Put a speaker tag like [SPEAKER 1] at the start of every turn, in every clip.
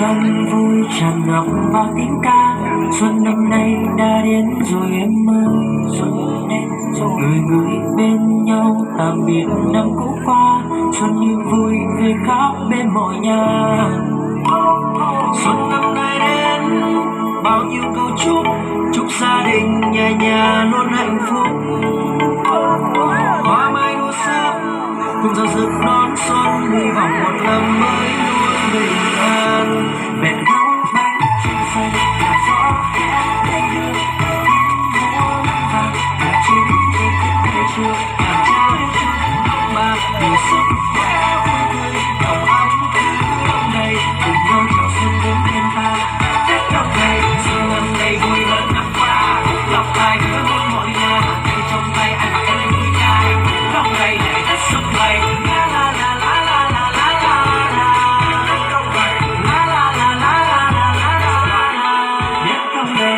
[SPEAKER 1] năm vui tràn ngập vào tiếng ca. Xuân năm nay đã đến rồi em ơi, xuân đến rồi. Người người bên nhau tạm biệt năm cũ qua, xuân như vui về khắp bên mọi nhà. Xuân năm nay đến bao nhiêu câu chúc gia đình nhà nhà luôn hạnh phúc. Hoa mai đua sắc cùng giao rực đón xuân, hy vọng một năm mới luôn bình an. Vẹn nấu bánh trưng xanh là gió đầy đưa tiếng múa vang là chính trên thiết kế chưa làm trao chúc ba vì sức khỏe vui tươi đồng ấm đông đầy cùng nhau chào xuân đến bên ta. Tết năm nay xuân năm nay vui hơn năm qua, lọc lại với muôn mọi nhà tay trong tay ai mà em vui trai không ngày để tết xuân vầy. La la la la la la la la la tết không vầy. La la la la la la la la la tết không vầy.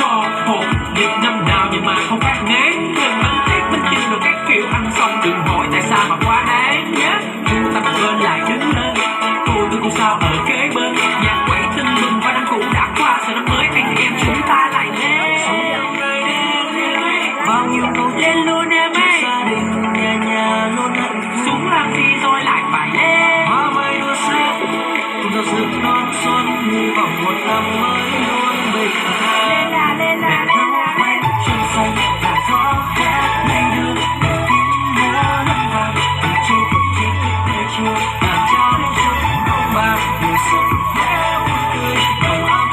[SPEAKER 1] Có một việc năm nào nhưng mà không phát ngán, thêm bánh tét bánh chưng rồi các kiểu ăn xong đừng hỏi tại sao mà quá đáng nhé. Chúng ta bắt bên lại đứng lên, tôi cũng sao ở kế bên nhạc quẩy tưng bừng và năm cũ đã qua, giờ năm mới anh em chúng ta lại lên. Bao nhiêu câu lên luôn em ơi, gia đình nhà nhà luôn hạnh phúc. Xuống làm gì rồi lại phải lên. Hoa mai đua sắc cùng giao rực đón xuân, hy vọng một năm mới luôn bình an. Lên là nấu bánh trưng xanh là gió khẽ lay đưa tiếng múa lân vang từ trên cột trên thiết kế chưa làm trao chúc ông bà mùa xuân khỏe vui tươi đồng ấm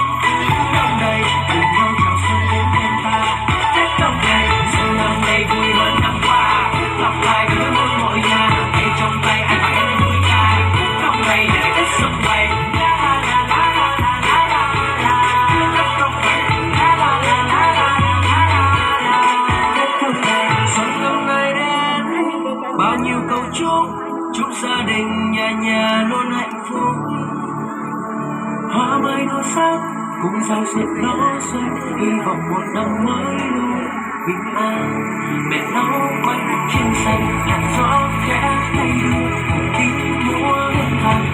[SPEAKER 1] đông đầy cùng nhau chào xuân đến bên ta. Tết năm nay xuân năm nay vui hơn năm qua, lặp lại với muôn mọi nhà tay trong tay ai mà em vui ca không ngày để tết xuân vầy. La la la la la la la la tết không vầy. La la la la la la la la tết không vầy. Xuân năm nay đến bao nhiêu câu chúc gia đình nhà nhà luôn hạnh phúc. Hoa mai đua sắc cùng giao rực đón xuân, hy vọng một năm mới luôn bình an. Mẹ nấu bánh trưng xanh làn gió khẽ lay đưa tiếng múa ngân vang